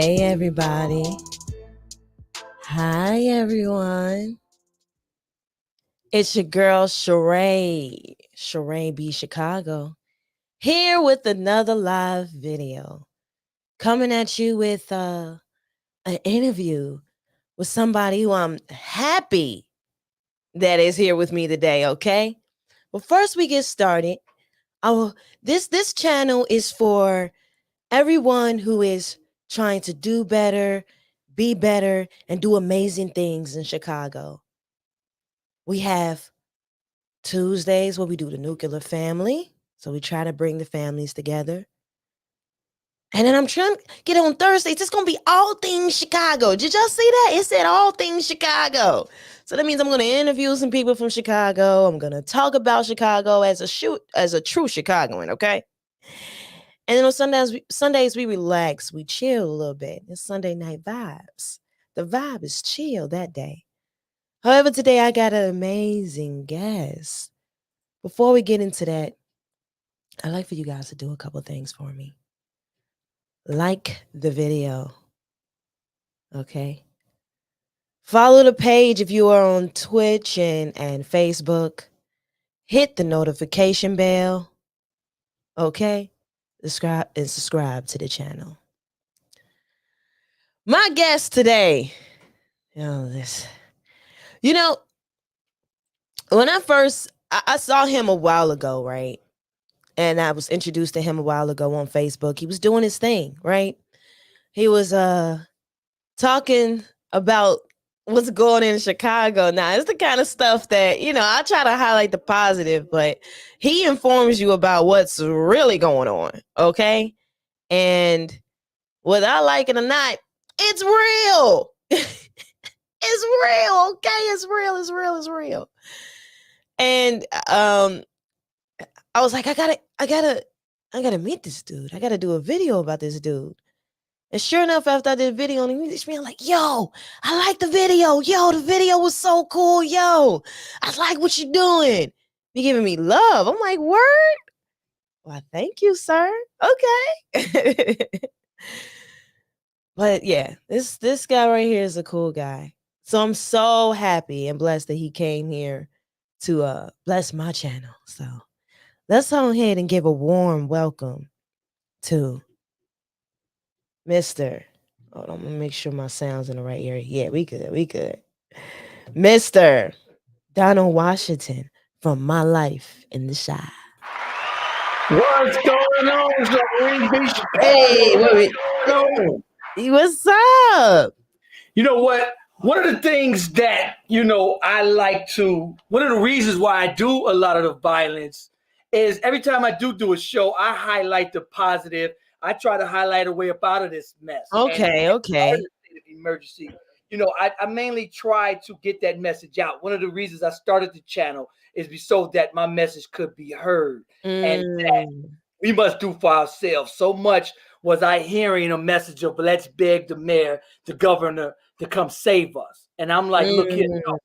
Hey everybody. Hi everyone. It's your girl charaebarnes, here with another live video. Coming at you with an interview with somebody who I'm happy that is here with me today, okay? But first we get started. This channel is for everyone who is trying to do better, be better, and do amazing things in Chicago. We have Tuesdays where we do the nuclear family. So we try to bring the families together. And then I'm trying to get on Thursdays. It's going to be all things Chicago. Did y'all see that? It said all things Chicago. So that means I'm going to interview some people from Chicago. I'm going to talk about Chicago as a true Chicagoan, okay? And then on Sundays we relax, we chill a little bit. It's Sunday night vibes. The vibe is chill that day. However, today I got an amazing guest. Before we get into that, I'd like for you guys to do a couple things for me. Like the video, okay? Follow the page if you are on Twitch and Facebook. Hit the notification bell, okay? Subscribe to the channel. My guest today, when I saw him a while ago, right? And I was introduced to him a while ago on Facebook. He was doing his thing, right? He was talking about what's going on in Chicago. Now, it's the kind of stuff that, I try to highlight the positive, but he informs you about what's really going on, okay? And whether I like it or not, it's real. It's real, okay? It's real. And I was like, I gotta meet this dude. I gotta do a video about this dude. And sure enough, after I did a video on him, I'm like, yo, I like the video. Yo, the video was so cool. Yo, I like what you're doing. You're giving me love. I'm like, word? Well, thank you, sir. Okay. But yeah, this guy right here is a cool guy. So I'm so happy and blessed that he came here to bless my channel. So let's go ahead and give a warm welcome to Mr. Hold on, I'm gonna make sure my sound's in the right area. Yeah, we good. Mr. Donald Washington from My Life in the Shy. What's going on, Chicago? Hey, what's up? You know what? One of the things that, I like to, one of the reasons why I do a lot of the violence is every time I do a show, I highlight the positive. I try to highlight a way up out of this mess. Okay. Out of the state of emergency. I mainly try to get that message out. One of the reasons I started the channel is so that my message could be heard and that we must do for ourselves. So much was I hearing a message of let's beg the mayor, the governor to come save us. And I'm like, look here, no,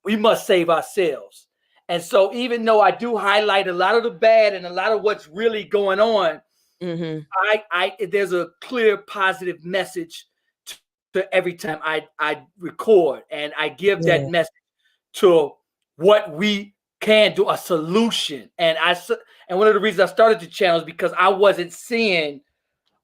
we must save ourselves. And so even though I do highlight a lot of the bad and a lot of what's really going on, there's a clear positive message to every time I record, and I give that message to what we can do, a solution. And one of the reasons I started the channel is because I wasn't seeing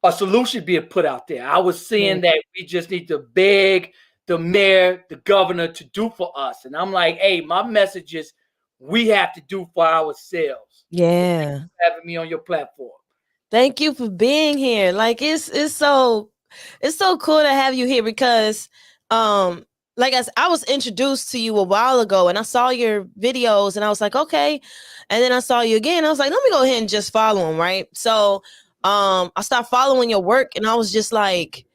a solution being put out there. I was seeing that we just need to beg the mayor, the governor to do for us. And I'm like, hey, my message is we have to do for ourselves. Yeah. So thank you for having me on your platform. Thank you for being here. Like it's so cool to have you here because like I was introduced to you a while ago and I saw your videos and I was like, okay. And then I saw you again. I was like, let me go ahead and just follow him, right? So I started following your work and I was just like,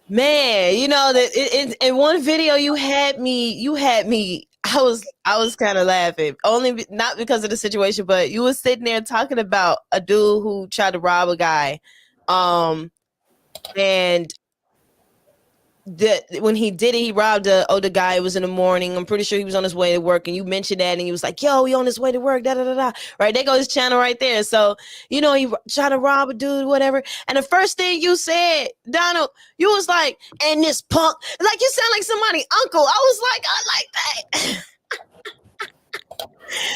man, that in one video you had me. I was kind of laughing, only not because of the situation, but you was sitting there talking about a dude who tried to rob a guy, and when he did it, he robbed a older guy. It was in the morning. I'm pretty sure he was on his way to work, and you mentioned that, and he was like, "Yo, he on his way to work." Da da da da. Right, there goes his channel right there. So he trying to rob a dude, whatever. And the first thing you said, Donald, you was like, "And this punk," like you sound like somebody uncle. I was like, I like that.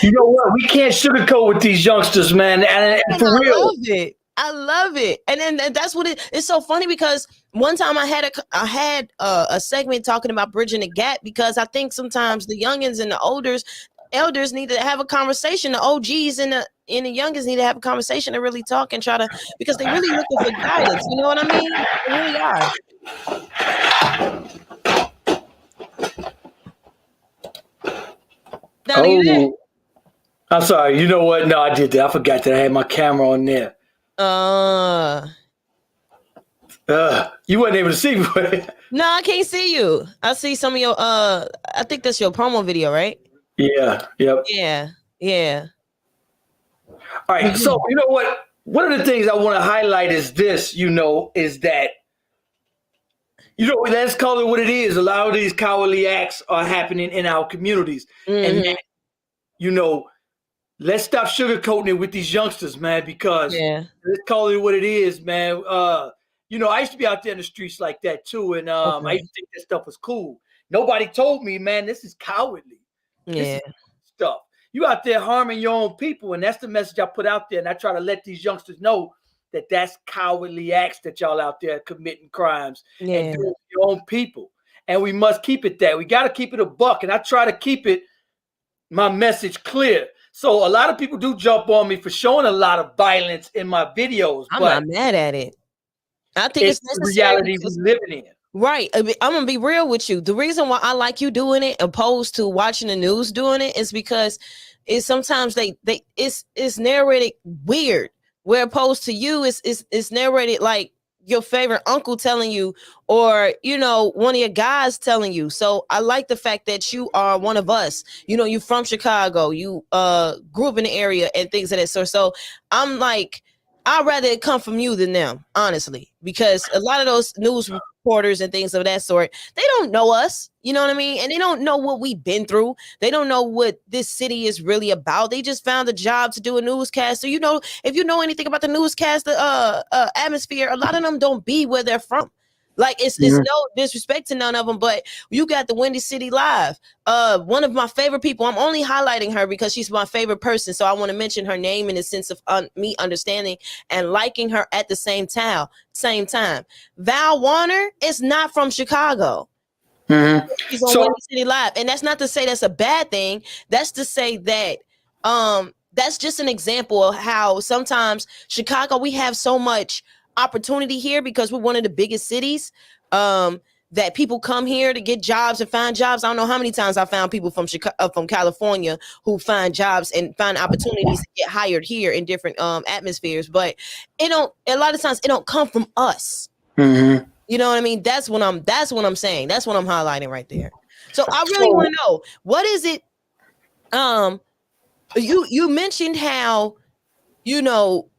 You know what? We can't sugarcoat with these youngsters, man. And And for I real, love it. I love it. And then that's what it's so funny because one time I had a segment talking about bridging the gap because I think sometimes the youngins and the elders need to have a conversation. The OGs and the youngins need to have a conversation to really talk and try to because they really looking for guidance. You know what I mean? They really are. Now, you there? oh, I'm sorry. You know what? No, I did that. I forgot that I had my camera on there. You weren't able to see me. No, I can't see you. I see some of your I think that's your promo video, right? Yeah. Yep. Yeah. Yeah. All right. So you know what? One of the things I want to highlight is this. Is that let's call it what it is. A lot of these cowardly acts are happening in our communities, and Mm-hmm. that, you know, let's stop sugarcoating it with these youngsters, man. Because Yeah. let's call it what it is, man. I used to be out there in the streets like that too, and I Okay. used to think that stuff was cool. Nobody told me, man, this is cowardly. This Yeah. is stuff. You out there harming your own people, and that's the message I put out there. And I try to let these youngsters know that that's cowardly acts that y'all out there committing crimes and Yeah. doing your own people. And we must keep it that. We got to keep it a buck. And I try to keep my message clear. So a lot of people do jump on me for showing a lot of violence in my videos, I'm but not mad at it. I think it's it's the necessary reality we because living in. right. I'm gonna be real with you. The reason why I like you doing it opposed to watching the news doing it is because it's sometimes it's narrated weird. Where opposed to you it's narrated like your favorite uncle telling you or one of your guys telling you. So I like the fact that you are one of us. You from Chicago. You grew up in the area and things of that sort. So I'm like I'd rather it come from you than them, honestly, because a lot of those news reporters and things of that sort, they don't know us, you know what I mean? And they don't know what we've been through. They don't know what this city is really about. They just found a job to do a newscast. So, if you know anything about the newscast, atmosphere, a lot of them don't be where they're from. Like it's no disrespect to none of them, but you got the Windy City Live. One of my favorite people. I'm only highlighting her because she's my favorite person, so I want to mention her name in the sense of me understanding and liking her at the same time. Val Warner is not from Chicago. Mm-hmm. She's on So Windy City Live, and that's not to say that's a bad thing. That's to say that that's just an example of how sometimes Chicago we have so much opportunity here because we're one of the biggest cities. That people come here to get jobs and find jobs. I don't know how many times I found people from Chicago, from California, who find jobs and find opportunities to get hired here in different atmospheres. But it don't. A lot of times, it don't come from us. mm-hmm. You know what I mean? That's what I'm saying. That's what I'm highlighting right there. So I really want So to know what is it. You mentioned how you know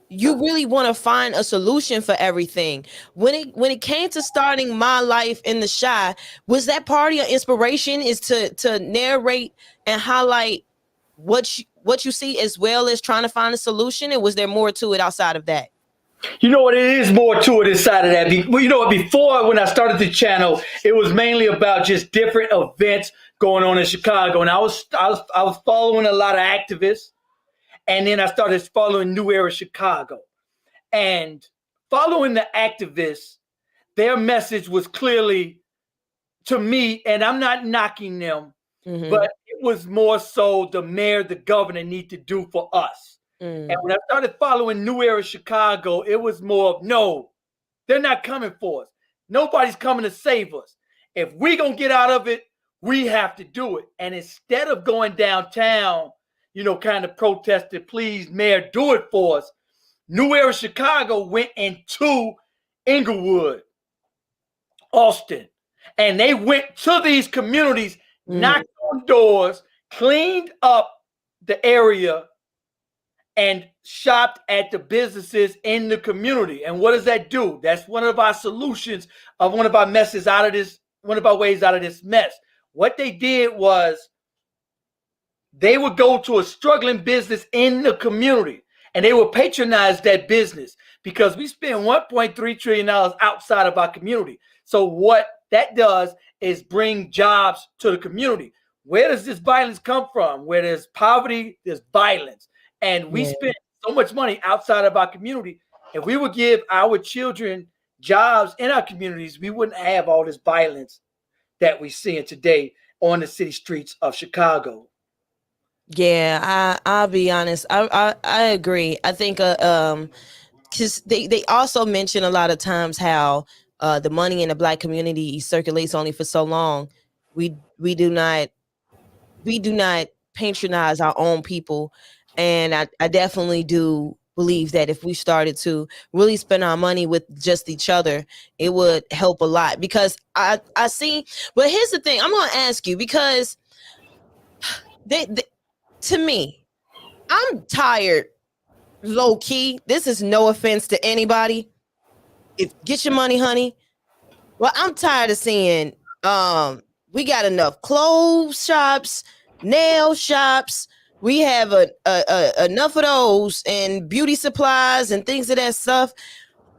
you really want to find a solution for everything. When it came to starting my life in the Chi, was that part of your inspiration is to narrate and highlight what you see as well as trying to find a solution? And was there more to it outside of that? you know what? It is more to it inside of that. Well, you know what? Before, when I started the channel, it was mainly about just different events going on in Chicago, and I was following a lot of activists, and then I started following New Era Chicago, and following the activists, their message was clearly to me, and I'm not knocking them, Mm-hmm. but it was more so the mayor, the governor need to do for us. And Mm. when I started following New Era Chicago, it was more of no, they're not coming for us. Nobody's coming to save us. If we gonna get out of it, we have to do it. And instead of going downtown, kind of protested, please, mayor, do it for us. New Era Chicago went into Inglewood, Austin, and they went to these communities, Mm. knocked on doors, cleaned up the area, and shopped at the businesses in the community. And what does that do? That's one of our solutions of one of our messes out of this, one of our ways out of this mess. What they did was they would go to a struggling business in the community and they would patronize that business because we spend $1.3 trillion outside of our community. So what that does is bring jobs to the community. Where does this violence come from? Where there's poverty, there's violence. And we spend so much money outside of our community. If we would give our children jobs in our communities, we wouldn't have all this violence that we're seeing today on the city streets of Chicago. Yeah, I'll be honest. I agree. I think because they also mention a lot of times how the money in the Black community circulates only for so long. We do not patronize our own people, and I definitely do believe that if we started to really spend our money with just each other, it would help a lot. Because I see. But here's the thing: I'm going to ask you because they to me, I'm tired. Low key, this is no offense to anybody. If get your money, honey. Well, I'm tired of seeing we got enough clothes shops, nail shops. We have enough of those and beauty supplies and things of that stuff.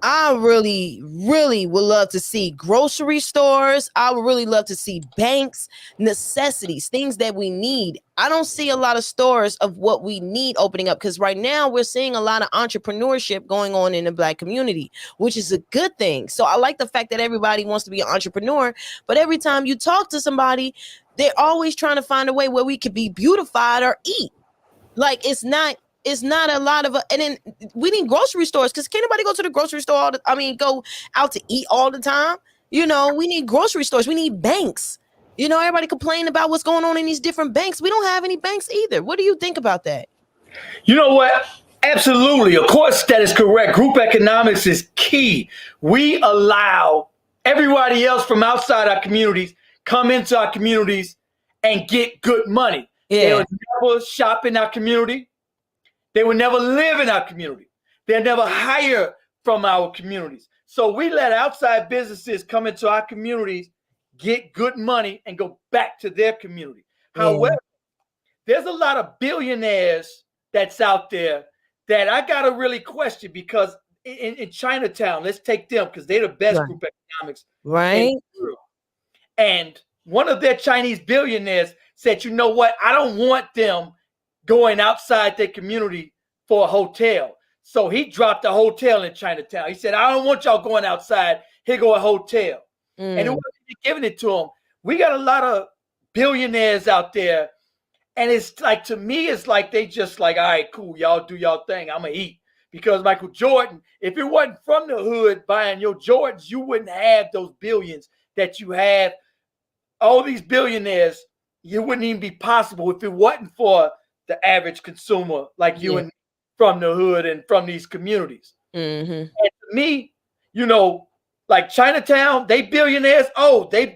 I really, really would love to see grocery stores. I would really love to see banks, necessities, things that we need. I don't see a lot of stores of what we need opening up because right now we're seeing a lot of entrepreneurship going on in the Black community, which is a good thing. So I like the fact that everybody wants to be an entrepreneur, but every time you talk to somebody, they're always trying to find a way where we could be beautified or eat. Like it's not a lot of and then we need grocery stores because can't nobody go to the grocery store go out to eat all the time. We need grocery stores, we need banks. Everybody complain about what's going on in these different banks. We don't have any banks either. What do you think about that? You know what? Absolutely. Of course, that is correct. Group economics is key. We allow everybody else from outside our communities come into our communities and get good money. Yeah. They would never shop in our community. They would never live in our community. They'll never hire from our communities. So we let outside businesses come into our communities, get good money, and go back to their community. Yeah. However, there's a lot of billionaires that's out there that I got to really question because in Chinatown, let's take them because they're the best group economics. Right. And one of their Chinese billionaires said, you know what? I don't want them going outside their community for a hotel. So he dropped a hotel in Chinatown. He said, I don't want y'all going outside. Here go a hotel. And it wasn't giving it to them. We got a lot of billionaires out there. And it's like, to me, it's like they just like, all right, cool. Y'all do y'all thing. I'm going to eat. Because Michael Jordan, if it wasn't from the hood buying your Jordans, you wouldn't have those billions that you have. All these billionaires, it wouldn't even be possible if it wasn't for the average consumer like you and from the hood and from these communities. Mm-hmm. And to me, like Chinatown, they billionaires. Oh, they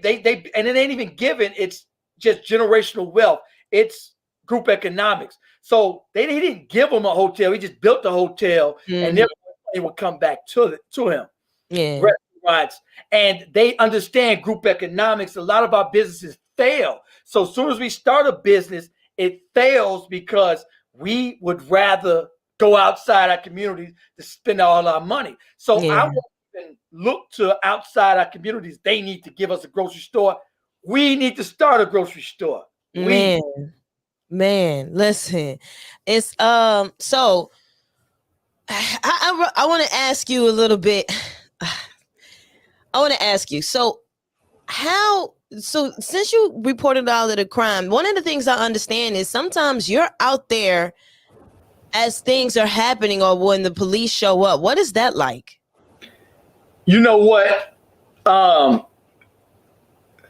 and it ain't even given. It's just generational wealth. It's group economics. So he didn't give them a hotel. He just built the hotel, and then they would come back to him. Yeah. Restaurants, and they understand group economics. A lot of our businesses fail. So as soon as we start a business, it fails because we would rather go outside our communities to spend all our money. So I won't even look to outside our communities. They need to give us a grocery store. We need to start a grocery store. Man, listen, it's so I want to ask you a little bit. I want to ask you, so since you reported all of the crime, one of the things I understand is sometimes you're out there as things are happening or when the police show up. What is that like? You know what? I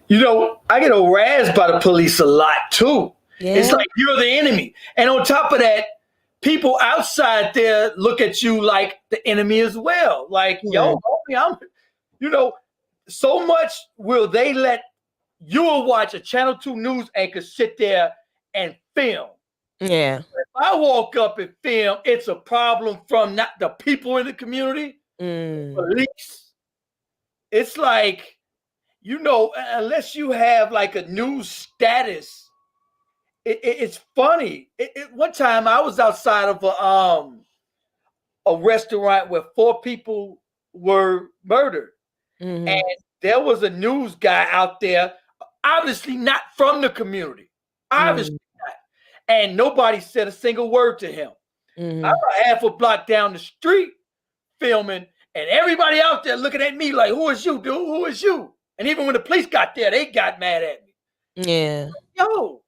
get harassed by the police a lot too. Yeah. It's like you're the enemy. And on top of that, people outside there look at you like the enemy as well. Like, yo, homie, so much will they let you watch a Channel 2 news anchor sit there and film. Yeah. If I walk up and film. It's a problem from not the people in the community, police. It's like, unless you have like a news status, it's funny. One time I was outside of a restaurant where 4 people were murdered, and there was a news guy out there, obviously not from the community, obviously not, and nobody said a single word to him. I'm a half a block down the street filming, and everybody out there looking at me like, "Who is you, dude? Who is you?" And even when the police got there, they got mad at me. Yeah. Yo,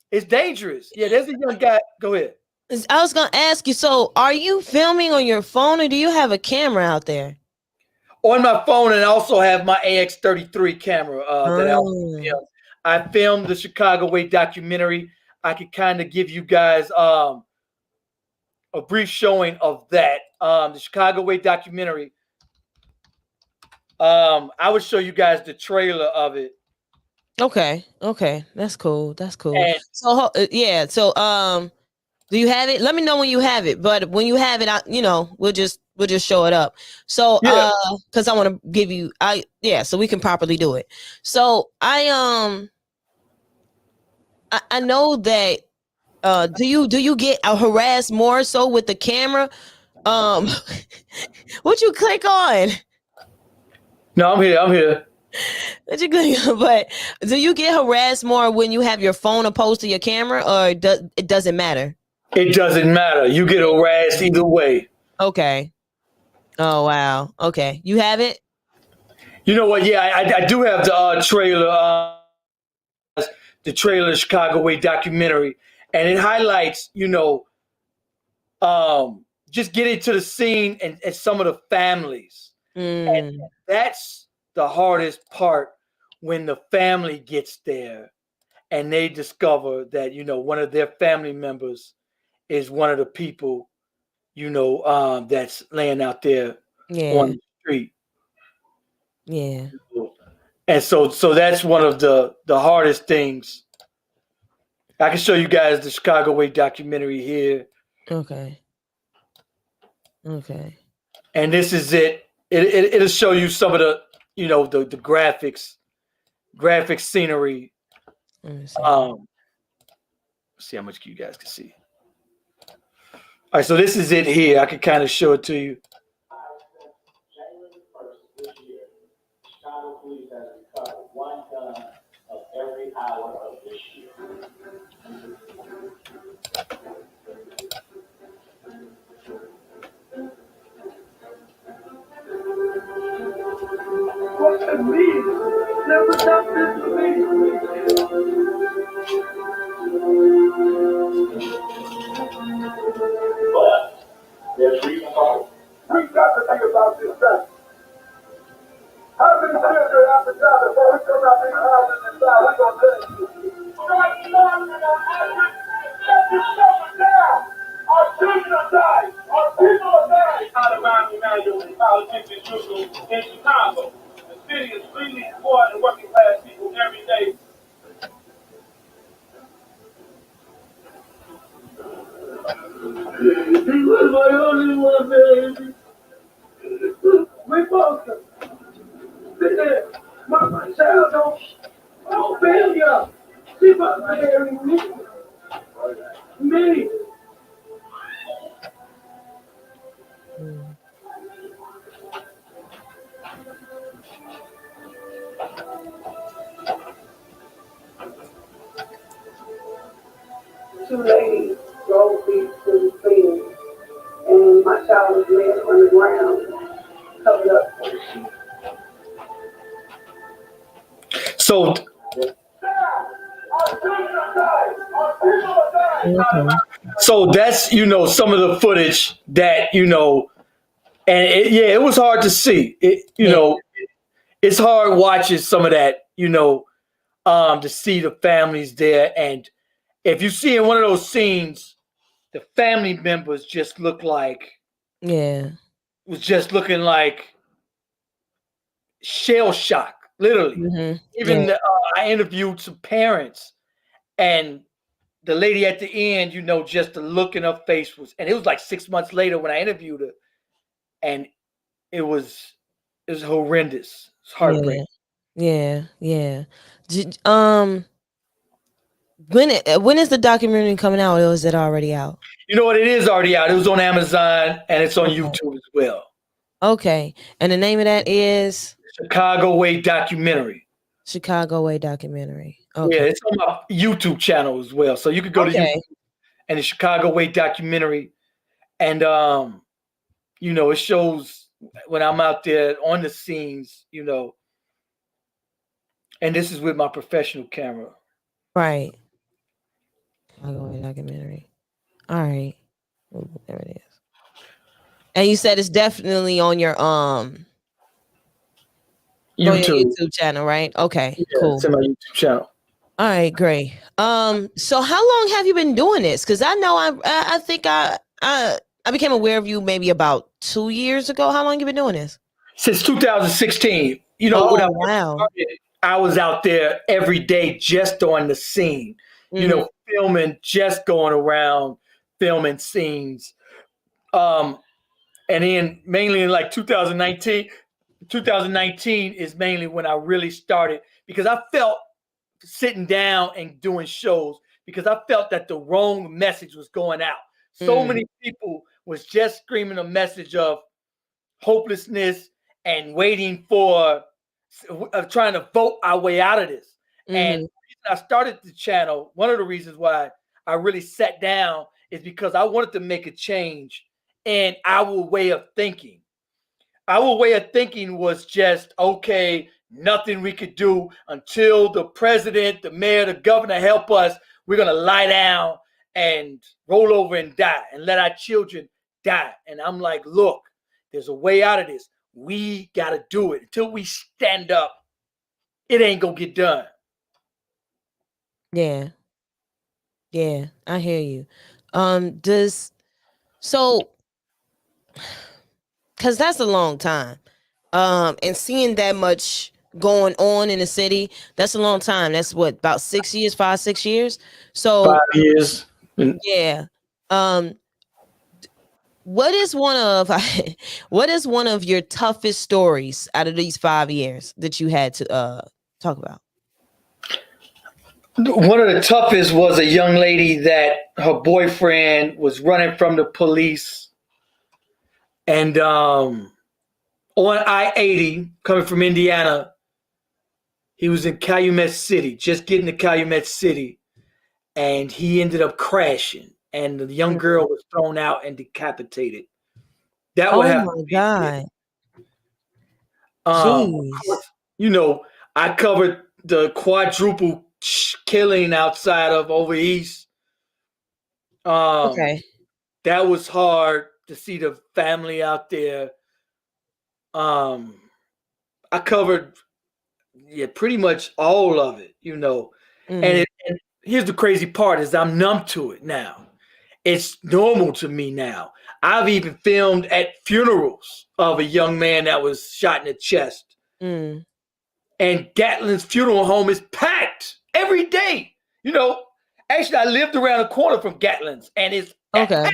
it's dangerous. Yeah, there's a young guy. Go ahead. I was gonna ask you. So, are you filming on your phone, or do you have a camera out there? On my phone, and I also have my AX33 camera that I also film. I filmed the Chicagoan documentary. I could kind of give you guys a brief showing of that. The Chicagoan documentary. I would show you guys the trailer of it. Okay. That's cool. And So, yeah. So, do you have it? Let me know when you have it. But when you have it, we'll just show it up. So, yeah. because I want to give you, so we can properly do it. So, I know that. Do you get harassed more so with the camera? What you click on? No, I'm here. What you click on? But do you get harassed more when you have your phone opposed to your camera, or it doesn't matter? It doesn't matter. You get harassed either way. Okay. Oh wow. Okay. You have it? You know what? Yeah, I do have the trailer. The trailer, Chicagoan documentary, and it highlights, just getting to the scene and some of the families. And that's the hardest part, when the family gets there and they discover that, one of their family members is one of the people, that's laying out there on the street. Yeah. And so that's one of the hardest things. I can show you guys the Chicagoan documentary here. Okay. And this is it. It'll show you some of the, the graphic scenery. Let me see. See how much you guys can see. All right, so this is it here. I can kind of show it to you. Chicago police has recovered 1 gun of every hour of this year. What the mean? Never stop this to me. But there's reason why. We've got to think about this thing. How many children after God before we come out in the houses and die, we're going to tell you. Start starving our average. Shut this stuff down. Our children are dying. Our people are dying. Out of Miami Manual and politics as usual in Chicago. The city is bleeding poor and working class people every day. He was my only one, baby. We both them. Sit there. My child don't fail you. She must marry me. Me. Two ladies drove me to the field, and my child was laying on the ground, covered up with a sheet. So, so that's, some of the footage that, and it was hard to see. It's hard watching some of that, to see the families there. And if you see in one of those scenes, the family members just look like, was just looking like shell shock, literally. Even I interviewed some parents, and the lady at the end, just the look in her face and it was like 6 months later when I interviewed her, and it was horrendous. It's heartbreaking. Yeah. When is the documentary coming out, or is it already out? You know what? It is already out. It was on Amazon and it's on YouTube as well. Okay. And the name of that is Chicago Way documentary. Chicago Way documentary. Okay. Yeah, it's on my YouTube channel as well. So you could go to YouTube and the Chicago Way documentary. And it shows when I'm out there on the scenes, and this is with my professional camera. Right. Chicago Way documentary. All right. There it is. And you said it's definitely on your YouTube channel, right? Okay, yeah, cool. It's on my YouTube channel. All right, great. So how long have you been doing this? Because I know I think I became aware of you maybe about 2 years ago. How long you been doing this? Since 2016. When I started, I was out there every day just on the scene. Filming, just going around filming scenes. And then mainly in like 2019 is mainly when I really started, because I felt sitting down and doing shows, because I felt that the wrong message was going out. So many people was just screaming a message of hopelessness and waiting for trying to vote our way out of this. And I started the channel. One of the reasons why I really sat down is because I wanted to make a change in our way of thinking. Our way of thinking was just, okay, nothing we could do until the president, the mayor, the governor help us. We're going to lie down and roll over and die and let our children die. And I'm like, look, there's a way out of this. We got to do it. Until we stand up, it ain't going to get done. Yeah, I hear you. Because that's a long time. And seeing that much going on in the city, that's a long time. That's what, about 6 years, 6 years? So 5 years. Yeah. What is one of your toughest stories out of these 5 years that you had to talk about? One of the toughest was a young lady that her boyfriend was running from the police, and on I-80 coming from Indiana, he was in Calumet City, just getting to Calumet City, and he ended up crashing, and the young girl was thrown out and decapitated. That would have. Oh my God! I covered the quadruple killing outside of over east. Okay. That was hard to see the family out there. I covered pretty much all of it, and here's the crazy part is I'm numb to it now. It's normal to me now. I've even filmed at funerals of a young man that was shot in the chest. And Gatlin's funeral home is packed every day. Actually, I lived around the corner from Gatlin's, and it's packed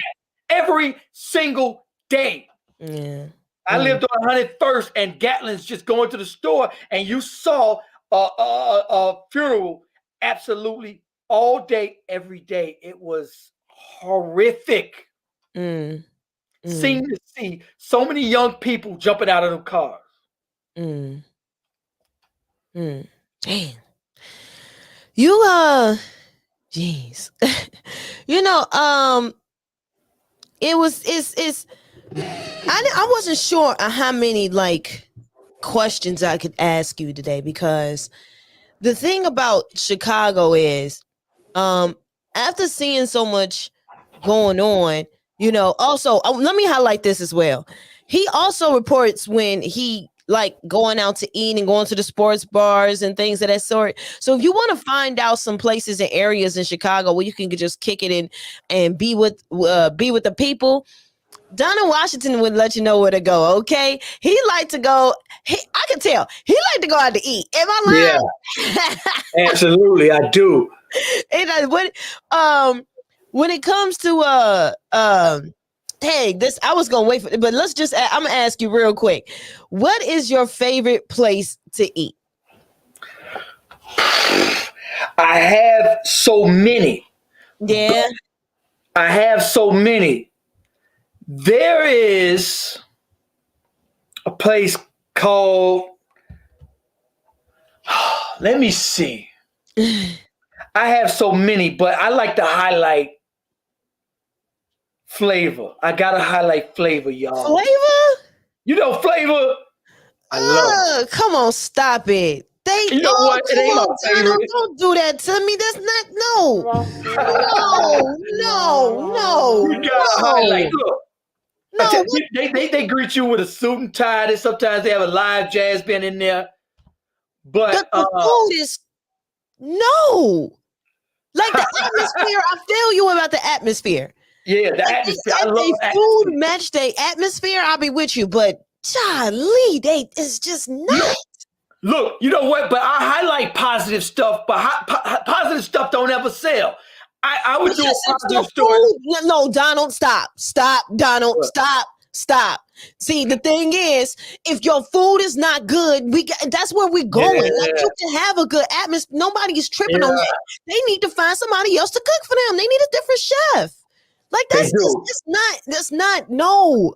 every single day. Yeah. I lived on 101st, and Gatlin's just going to the store, and you saw a funeral absolutely all day, every day. It was horrific. Seeing to see so many young people jumping out of the cars. Damn. You jeez. I wasn't sure how many questions I could ask you today, because the thing about Chicago is after seeing so much going on, also let me highlight this as well. He also reports when he going out to eat and going to the sports bars and things of that sort. So if you want to find out some places and areas in Chicago where you can just kick it in and be with the people, Donna Washington would let you know where to go. Okay, he like to go. I can tell he like to go out to eat. Am I lying? Yeah, absolutely, I do. And when it comes to hey, this I was gonna wait for, but I'm gonna ask you real quick. What is your favorite place to eat? I have so many. Yeah. I have so many. There is a place called, let me see. I have so many, but I like to highlight Flavor. I gotta highlight Flavor, y'all. Flavor? You know Flavor? I love it. Come on, stop it. You know what? It Come ain't my on, Donald, favorite. don't do that to me. That's not no, You gotta highlight. no, Look, no. they greet you with a suit and tie. And sometimes they have a live jazz band in there. But The food is no. Like the atmosphere, I feel you about the atmosphere. yeah, the Like atmosphere. I if love they atmosphere. food match their atmosphere, I'll be with you. But golly, it's just not. Look, you know what? But I highlight positive stuff, but positive stuff don't ever sell. I would do a positive story. No, Donald, stop, Donald, stop. See, the thing is, if your food is not good, that's where we're going. Yeah. Like you can have a good atmosphere. Nobody is tripping on that. They need to find somebody else to cook for them. They need a different chef. Like that's not no.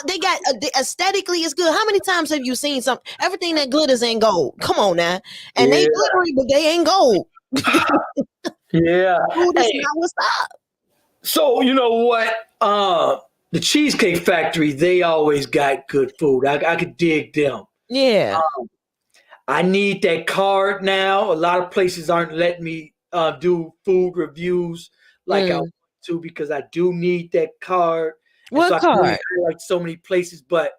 They got aesthetically it's good. How many times have you seen something? Everything that glitters ain't gold. Come on now, and they glittery, but they ain't gold. Yeah. Food is not what's up. So you know what? The Cheesecake Factory, they always got good food. I could dig them. Yeah. I need that card now. A lot of places aren't letting me do food reviews like I want to because I do need that card. What so card? I like so many places, but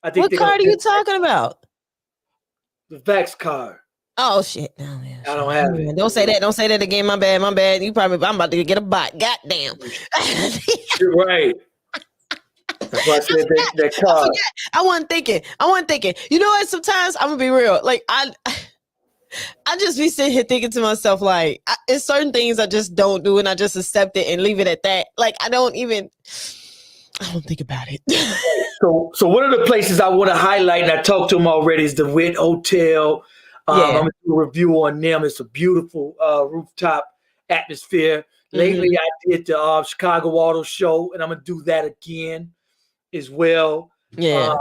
I think what card are you talking about? The Vax card. Oh shit! No, I don't have it. Don't say that. Don't say that again. My bad. I'm about to get a bot. Goddamn. You're right. That's why I said that card. I wasn't thinking. You know what? Sometimes I'm gonna be real. Like I just be sitting here thinking to myself, like, it's certain things I just don't do, and I just accept it and leave it at that. Like I don't think about it. So one of the places I want to highlight, and I talked to them already, is the Wit Hotel. I'm going to do a review on them. It's a beautiful rooftop atmosphere. Lately, I did the Chicago Auto Show, and I'm going to do that again as well. Yeah.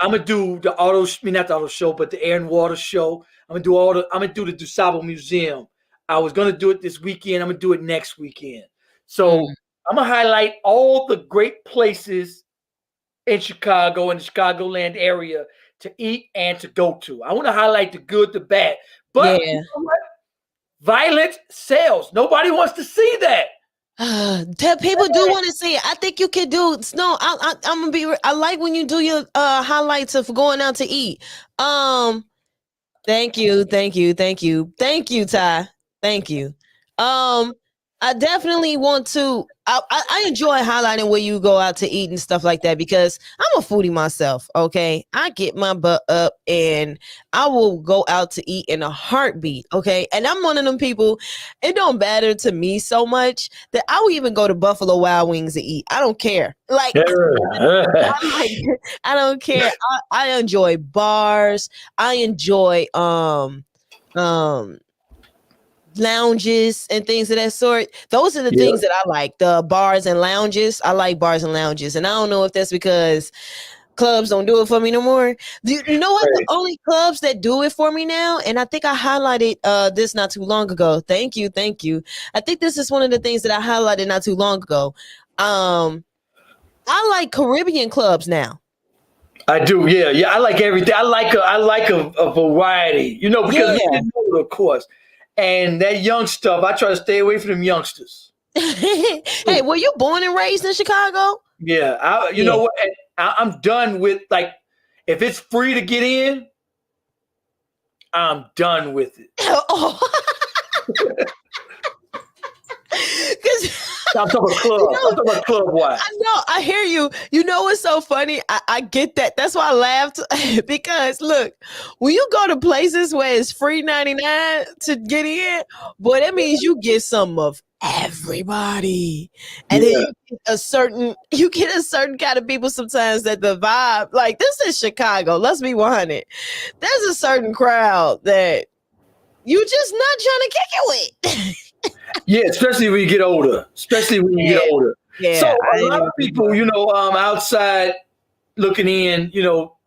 I'm going to do the not the auto show, but the Air and Water Show. I'm going to do the DuSable Museum. I was going to do it this weekend. I'm going to do it next weekend. So I'm going to highlight all the great places in Chicago and the Chicagoland area to eat and to go to. I want to highlight the good, the bad. But you know what? Violence sells. Nobody wants to see that. People do want to see it. I think you could do. No, I'm gonna be. I like when you do your highlights of going out to eat. Thank you, Ty. Thank you. I definitely want to. I enjoy highlighting where you go out to eat and stuff like that because I'm a foodie myself. Okay, I get my butt up and I will go out to eat in a heartbeat. Okay, and I'm one of them people. It don't matter to me so much that I will even go to Buffalo Wild Wings to eat. I don't care. Like I don't care. I enjoy bars. I enjoy lounges and things of that sort. Those are the things that I like. The bars and lounges. I like bars and lounges. And I don't know if that's because clubs don't do it for me no more. You know what? The only clubs that do it for me now, and I think I highlighted this not too long ago. Thank you. I think this is one of the things that I highlighted not too long ago. I like Caribbean clubs now. I do, yeah. I like everything. I like a variety, you know, because of course. And that young stuff, I try to stay away from them youngsters. Hey, were you born and raised in Chicago? Yeah, you know what? I'm done with, like, if it's free to get in, I'm done with it. I'm talking about club. I'm talking about club wise. I know, I hear you. You know what's so funny? I get that. That's why I laughed because look, when you go to places where it's free 99 to get in, boy, that means you get some of everybody. And then Yeah. you get a certain kind of people sometimes that the vibe, like this is Chicago, let's be 100. There's a certain crowd that you just not trying to kick it with. Yeah, especially when you get older. Especially when you get older. Yeah, So I a ain't lot even of people, outside looking in,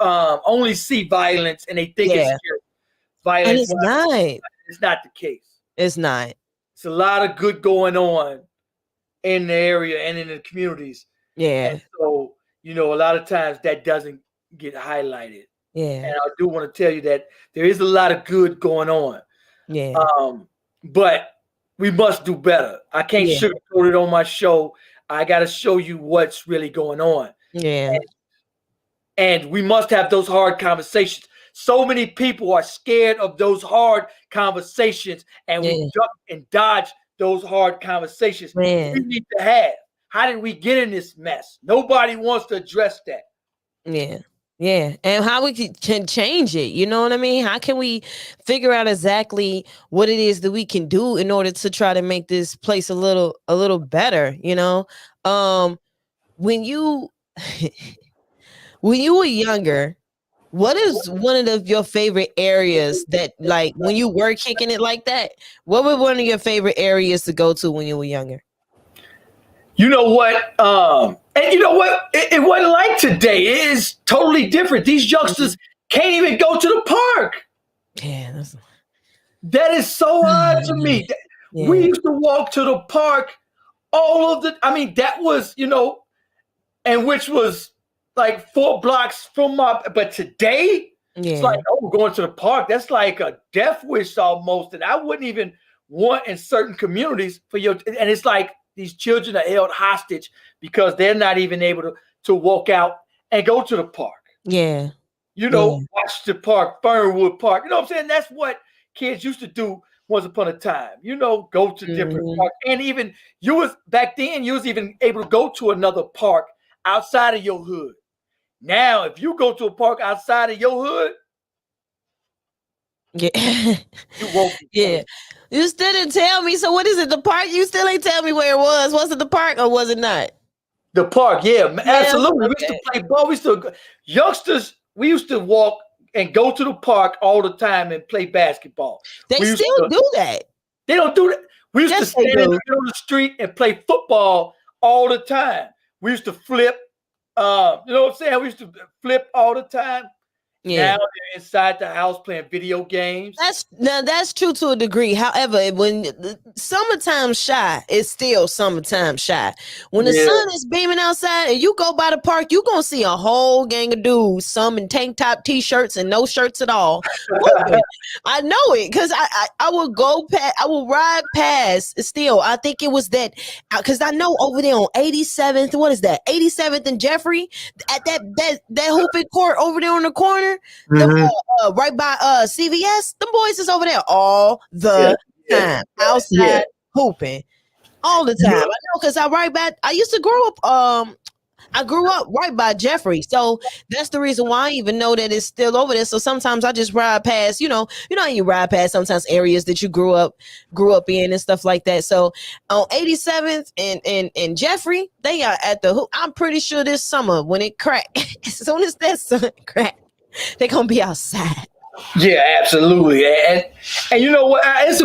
only see violence and they think it's Yeah. just And violence. it's not. It's not the case. It's not. It's a lot of good going on in the area and in the communities. Yeah. And so, a lot of times that doesn't get highlighted. Yeah. And I do want to tell you that there is a lot of good going on. Yeah. But we must do better. I can't Yeah. sugarcoat it on my show. I got to show you what's really going on. Yeah. And we must have those hard conversations. So many people are scared of those hard conversations, and we duck and dodge those hard conversations we need to have. How did we get in this mess? Nobody wants to address that. Yeah. Yeah. And how we can change it. You know what I mean? How can we figure out exactly what it is that we can do in order to try to make this place a little better, when you when you were younger, what is one of your favorite areas that, like, when you were kicking it like that, what were one of your favorite areas to go to when you were younger? You know what? And you know what? It wasn't like today. It is totally different. These youngsters can't even go to the park. Yeah. That is so odd to me. Yeah. We used to walk to the park that was, and which was like 4 blocks from but today, it's like, we're going to the park. That's like a death wish almost. And I wouldn't even want in certain communities and it's like these children are held hostage because they're not even able to walk out and go to the park. Yeah. Watch the park, Fernwood Park. You know what I'm saying? That's what kids used to do once upon a time. Go to different parks. And even back then, you was even able to go to another park outside of your hood. Now, if you go to a park outside of your hood, you won't. Yeah. You still didn't tell me. So what is it? The park? You still ain't tell me where it was. Was it the park or was it not? The park, yeah, absolutely. We used to play ball. Youngsters, we used to walk and go to the park all the time and play basketball. They still do that. They don't do that. We used to stand in the middle of the street and play football all the time. We used to flip. You know what I'm saying? We used to flip all the time. Yeah. Now they're inside the house playing video games. That's true to a degree. However, when summertime shy, it's still summertime shy. When the sun is beaming outside and you go by the park, you're going to see a whole gang of dudes, some in tank top t-shirts and no shirts at all. I know it because I will go past, I will ride past still. I think it was that because I know over there on 87th, what is that? 87th and Jeffrey at that hooping court over there on the corner. Right by CVS, them boys is over there all the time, outside hooping all the time. I know because I used to grow up. I grew up right by Jeffrey, so that's the reason why I even know that it's still over there. So sometimes I just ride past, you ride past sometimes areas that you grew up in and stuff like that. So on 87th and Jeffrey, they are at the hoop. I'm pretty sure this summer when it crack, as soon as that sun crack, they're gonna be outside. Yeah, absolutely. And you know what? It's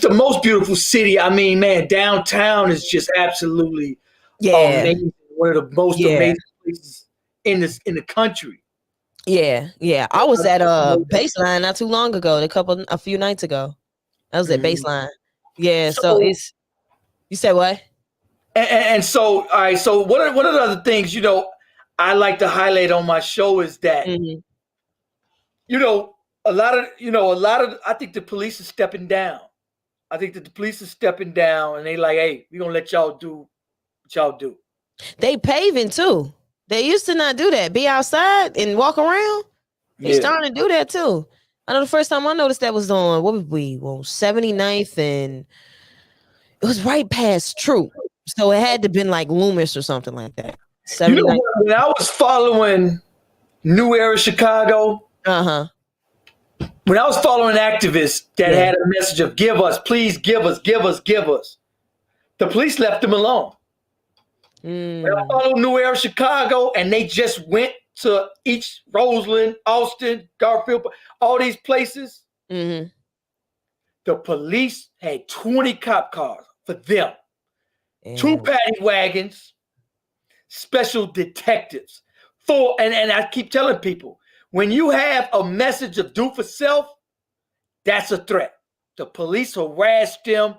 the most beautiful city. I mean, man, downtown is just absolutely amazing. One of the most amazing places in the country. Yeah. I was at Baseline not too long ago, a few nights ago. I was at Baseline. Yeah, so it's you said what? And so all right, so one of the other things, I like to highlight on my show is that a lot of I think the police is stepping down. I think that the police is stepping down and they like, hey, we're gonna let y'all do what y'all do. They paving too. They used to not do that. Be outside and walk around. They starting to do that too. I know the first time I noticed that was on 79th and it was right past True. So it had to been like Loomis or something like that. You know, 79. when I was following New Era Chicago, Uh-huh. when I was following activists that Yeah. had a message of give us, please give us, give us, give us, the police left them alone. When I followed New Era Chicago and they just went to each Roseland, Austin, Garfield, all these places, Mm-hmm. the police had 20 cop cars for them, 2 paddy wagons, special detectives. And I keep telling people, when you have a message of do for self, that's a threat. The police harassed them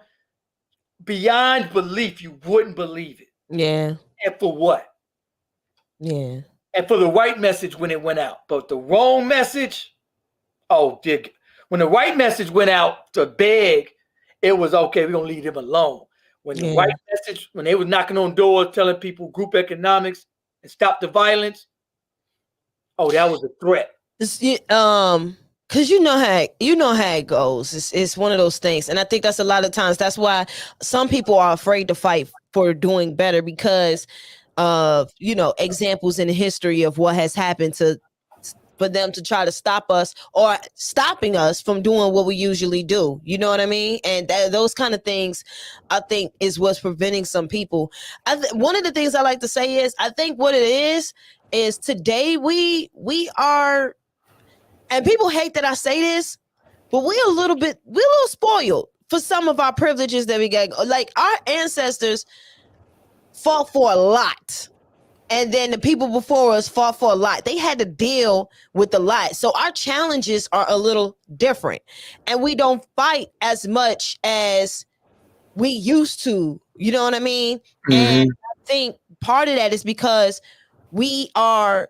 beyond belief. You wouldn't believe it. Yeah. And for what? Yeah. And for the right message when it went out. But the wrong message, oh, when the right message went out to beg, it was okay, we're going to leave them alone. When the right message, when they were knocking on doors, telling people group economics and stop the violence, oh, that was a threat. Because you know how it goes. It's one of those things, and I think that's a lot of times. That's why some people are afraid to fight for doing better because of examples in the history of what has happened for them to try to stop us or stopping us from doing what we usually do. You know what I mean? And those kind of things, I think, is what's preventing some people. One of the things I like to say is, I think what it is today we are, and people hate that I say this, but we're a little spoiled for some of our privileges that we got. Like, our ancestors fought for a lot. And then the people before us fought for a lot. They had to deal with a lot. So our challenges are a little different. And we don't fight as much as we used to. You know what I mean? Mm-hmm. And I think part of that is because we are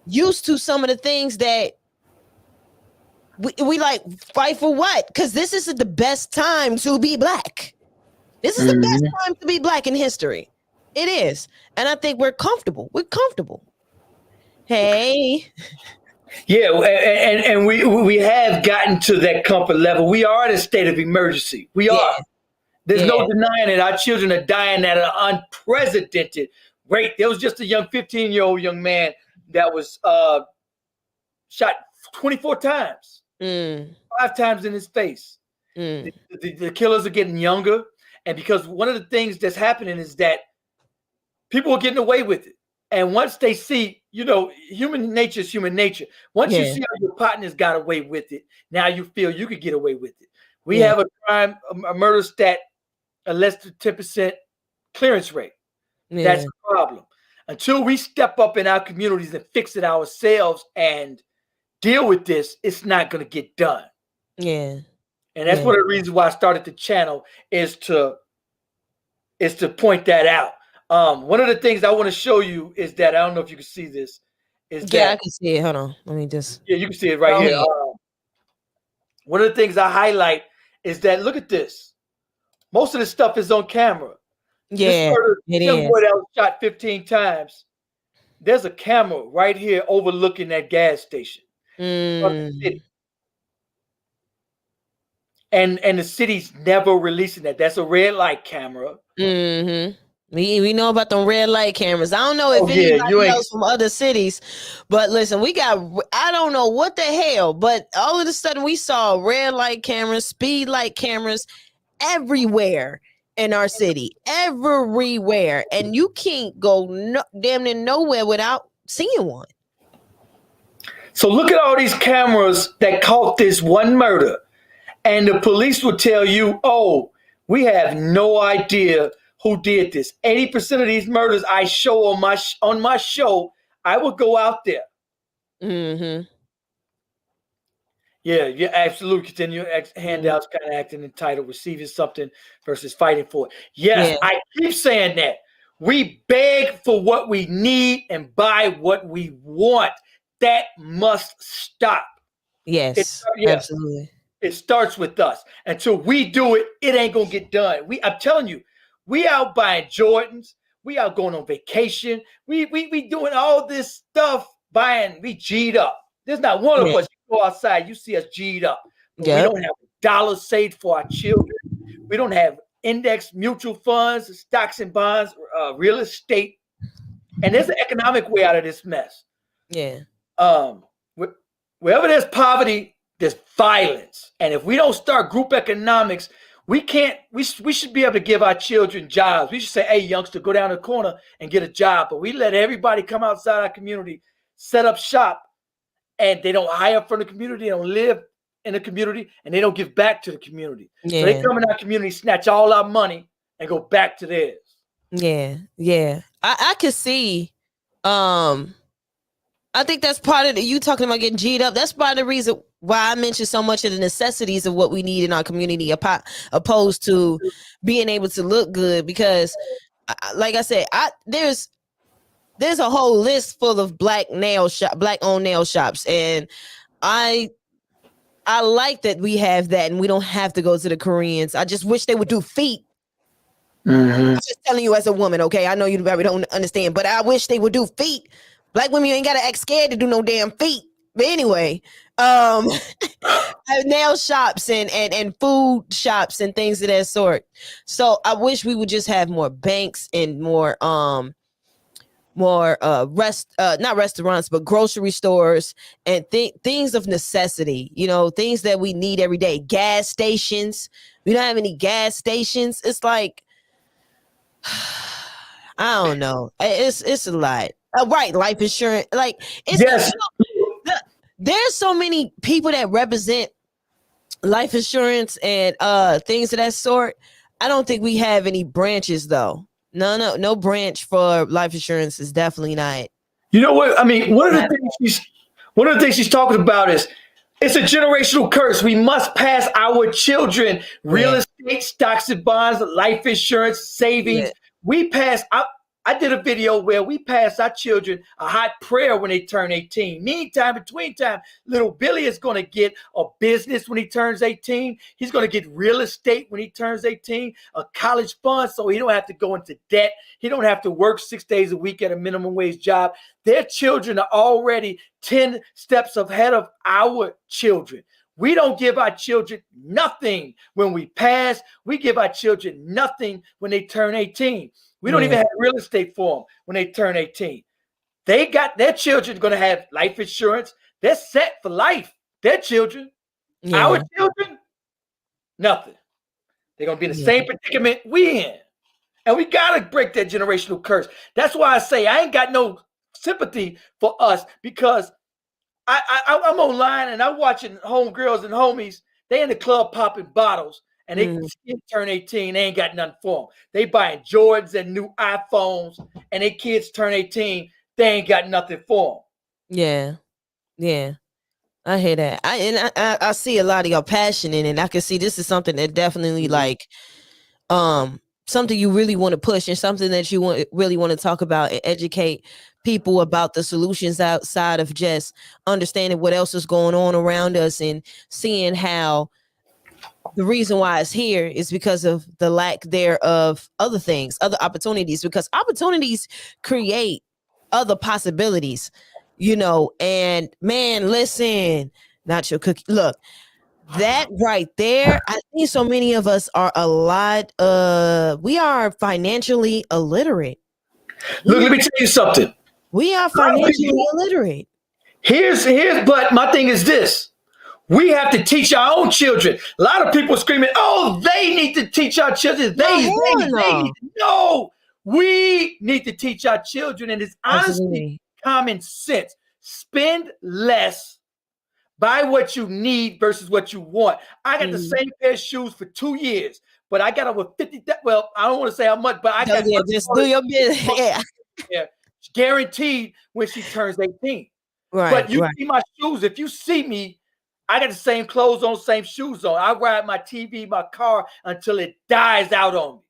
used to some of the things that we like fight for what? Because this is the best time to be black. This is the best time to be black in history. It is. And I think we're comfortable. Hey. Yeah, and we have gotten to that comfort level. We are in a state of emergency. We are. There's no denying it. Our children are dying at an unprecedented rate. There was just a 15-year-old young man that was shot 24 times, 5 times in his face. The killers are getting younger. And because one of the things that's happening is that people are getting away with it. And once they see, human nature is human nature. Once you see how your partners got away with it, now you feel you could get away with it. We have a murder stat, a less than 10% clearance rate. That's the problem. Until we step up in our communities and fix it ourselves and deal with this, it's not going to get done. Yeah. And that's one of the reasons why I started the channel is to point that out. One of the things I want to show you is that, I don't know if you can see this. I can see it. Hold on. Let me just. Yeah, you can see it right here. One of the things I highlight is that, look at this. Most of this stuff is on camera. Yeah, this young boy that was shot 15 times. There's a camera right here overlooking that gas station. And the city's never releasing that. That's a red light camera. We know about them red light cameras. I don't know if anybody else from other cities, but listen, I don't know what the hell, but all of a sudden we saw red light cameras, speed light cameras everywhere in our city, everywhere. And you can't go damn near nowhere without seeing one. So look at all these cameras that caught this one murder. And the police will tell you, oh, we have no idea who did this. 80% of these murders I show on my show, I will go out there. Yeah, absolutely. Continue handouts, kind of acting entitled, receiving something versus fighting for it. Yes, I keep saying that. We beg for what we need and buy what we want. That must stop. Yes, absolutely. It starts with us. Until we do it, it ain't gonna get done. I'm telling you, we out buying Jordans. We out going on vacation. We doing all this stuff, we G'd up. There's not one of us. You go outside, you see us G'd up. But we don't have $1 saved for our children. We don't have index mutual funds, stocks and bonds, real estate. And there's an economic way out of this mess. Yeah. Wherever there's poverty, there's violence. And if we don't start group economics, we should be able to give our children jobs. We should say, hey, youngster, go down the corner and get a job. But we let everybody come outside our community, set up shop, and they don't hire from the community, they don't live in the community, and they don't give back to the community. Yeah. So they come in our community, snatch all our money, and go back to theirs. Yeah. Yeah. I can see, I think that's part of you talking about getting G'd up. That's part of the reason why I mentioned so much of the necessities of what we need in our community, opposed to being able to look good. Because, like I said, there's a whole list full of black-owned nail shops, and I like that we have that, and we don't have to go to the Koreans. I just wish they would do feet. I'm just telling you as a woman, okay? I know you probably don't understand, but I wish they would do feet. Black women, you ain't gotta act scared to do no damn feet. But anyway, nail shops and food shops and things of that sort. So I wish we would just have more banks and more not restaurants, but grocery stores and things of necessity, things that we need every day. Gas stations. We don't have any gas stations. It's like, I don't know. It's a lot. Right, life insurance. Like, it's yes. There's so many people that represent life insurance and things of that sort. I don't think we have any branches though. No branch for life insurance is definitely not. You know what? I mean, one of the things she's talking about is it's a generational curse. We must pass our children real estate, stocks and bonds, life insurance, savings. Yeah. We pass. I did a video where we pass our children a hot prayer when they turn 18. Meantime, between time, little Billy is going to get a business when he turns 18. He's going to get real estate when he turns 18, a college fund so he don't have to go into debt. He don't have to work 6 days a week at a minimum wage job. Their children are already 10 steps ahead of our children. We don't give our children nothing when we pass. We give our children nothing when they turn 18. We don't even have real estate for them when they turn 18. They got their children going to have life insurance. They're set for life. Their children, our children, nothing. They're going to be in the same predicament we in. And we got to break that generational curse. That's why I say I ain't got no sympathy for us, because I'm online and I'm watching homegirls and homies. They in the club popping bottles. And they turn 18, they ain't got nothing for them. They buying Jordans and new iPhones, and their kids turn 18, they ain't got nothing for them. Yeah. I hear that. I see a lot of your passion in it. And I can see this is something that definitely like something you really want to push, and something that you really want to talk about and educate people about the solutions outside of just understanding what else is going on around us and seeing how the reason why it's here is because of the lack there of other things, other opportunities, because opportunities create other possibilities, and man, listen, not your cookie. Look, that right there, I think so many of us are we are financially illiterate. Look, let me tell you something. We are financially illiterate. But my thing is this. We have to teach our own children. A lot of people screaming, oh, they need to teach our children. No, we need to teach our children. And it's honestly common sense. Spend less, buy what you need versus what you want. I got the same pair of shoes for 2 years, but I got over 50. Well, I don't want to say how much, but I got just do your business. Yeah, guaranteed when she turns 18. Right. But you see my shoes. If you see me, I got the same clothes on, same shoes on. I ride my TV, my car until it dies out on me.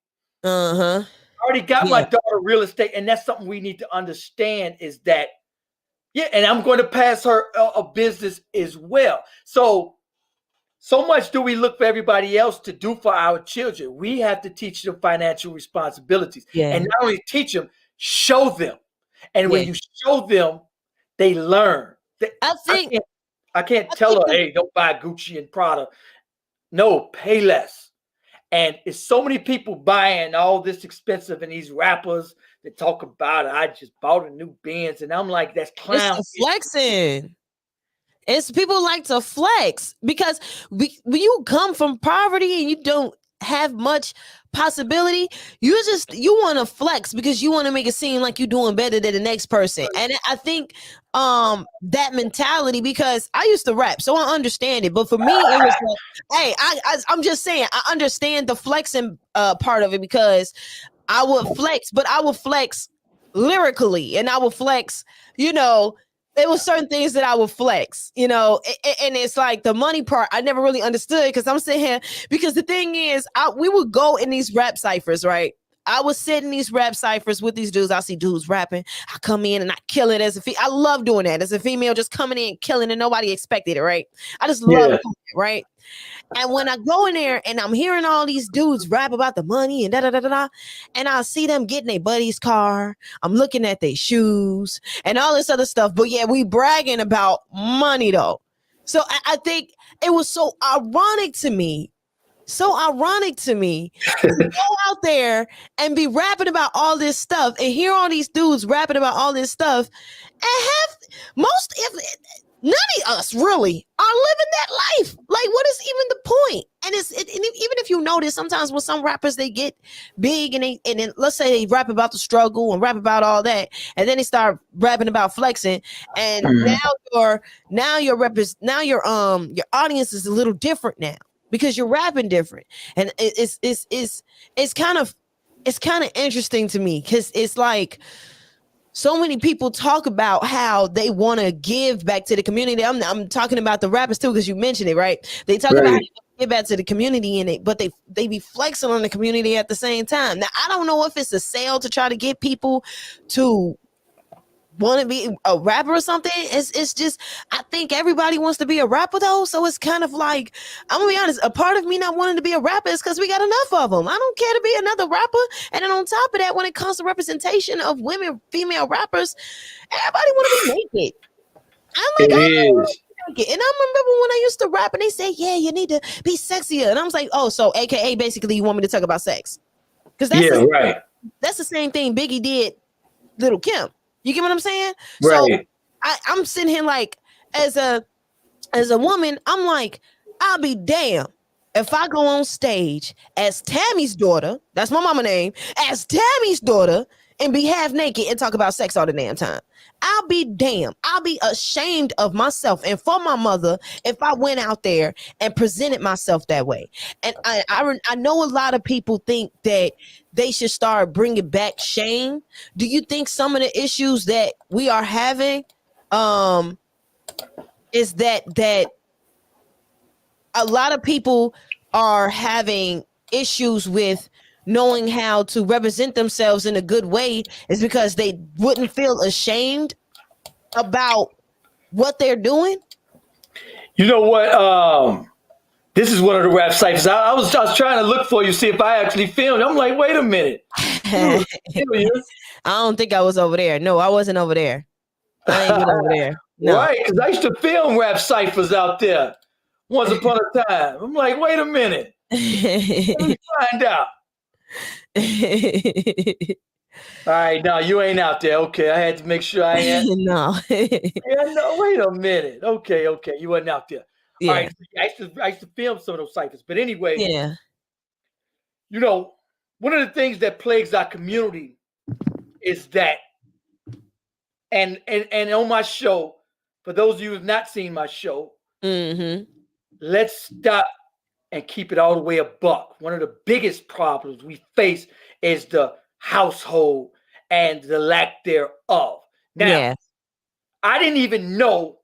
I already got my daughter real estate, and that's something we need to understand is that, and I'm going to pass her a business as well. So much do we look for everybody else to do for our children. We have to teach them financial responsibilities. And not only teach them, show them. And when you show them, they learn. I can't tell her, hey, don't buy Gucci and Prada. No, pay less. And it's so many people buying all this expensive, and these rappers that talk about it. I just bought a new Benz, and I'm like, that's It's clown. the flexing. It's people like to flex because when you come from poverty and you don't have much possibility, you want to flex because you want to make it seem like you're doing better than the next person. And I think that mentality, because I used to rap, so I understand it. But for me, it was like, hey, I'm just saying, I understand the flexing part of it, because I would flex, but I would flex lyrically, and I would flex, there was certain things that I would flex, and it's like the money part I never really understood, because I'm sitting here, because the thing is, we would go in these rap ciphers, right? I would sit in these rap ciphers with these dudes. I see dudes rapping. I come in and I kill it as a female. I love doing that as a female, just coming in, killing, and nobody expected it, right? I just love doing it, right? And when I go in there and I'm hearing all these dudes rap about the money and da-da-da-da-da, and I see them getting their buddy's car, I'm looking at their shoes and all this other stuff. But yeah, we bragging about money though. So I think it was so ironic to me to go out there and be rapping about all this stuff and hear all these dudes rapping about all this stuff, and have none of us really are living that life. Like, what is even the point? And even if you notice, sometimes when some rappers, they get big and then let's say they rap about the struggle and rap about all that, and then they start rapping about flexing, and now your audience is a little different now because you're rapping different, and it's kind of interesting to me, because it's like, so many people talk about how they want to give back to the community. I'm talking about the rappers too, because you mentioned it, right? They talk about how they want to give back to the community in it, but they be flexing on the community at the same time. Now, I don't know if it's a sale to try to get people to want to be a rapper or something. It's just, I think everybody wants to be a rapper though, so it's kind of like, I'm gonna be honest, a part of me not wanting to be a rapper is because we got enough of them. I don't care to be another rapper. And then on top of that, when it comes to representation of women, female rappers, everybody want to be naked. I'm like, naked. And I remember when I used to rap and they say, yeah, you need to be sexier, and I was like, oh, so AKA basically you want me to talk about sex? Because that's the same thing Biggie did Little Kim. You get what I'm saying? Right. So I'm sitting here like, as a woman, I'm like, I'll be damned if I go on stage as Tammy's daughter, that's my mama name, as Tammy's daughter, and be half naked and talk about sex all the damn time. I'll be damned. I'll be ashamed of myself and for my mother if I went out there and presented myself that way. And I know a lot of people think that they should start bringing back shame. Do you think some of the issues that we are having is that a lot of people are having issues with knowing how to represent themselves in a good way is because they wouldn't feel ashamed about what they're doing? You know what? This is one of the rap sites. I was trying to look for you, see if I actually filmed. I'm like, wait a minute. I don't think I was over there. No, I wasn't over there. I ain't been over there. No. Right, because I used to film rap ciphers out there once upon a time. I'm like, wait a minute. Let me find out. All right, no, you ain't out there. Okay, I had to make sure I ain't. No. No, wait a minute. Okay, you wasn't out there. Yeah. All right, I used to film some of those ciphers. But anyway, yeah. You know, one of the things that plagues our community is that, and on my show, for those of you who have not seen my show, let's stop and keep it all the way a buck. One of the biggest problems we face is the household and the lack thereof. Now, I didn't even know.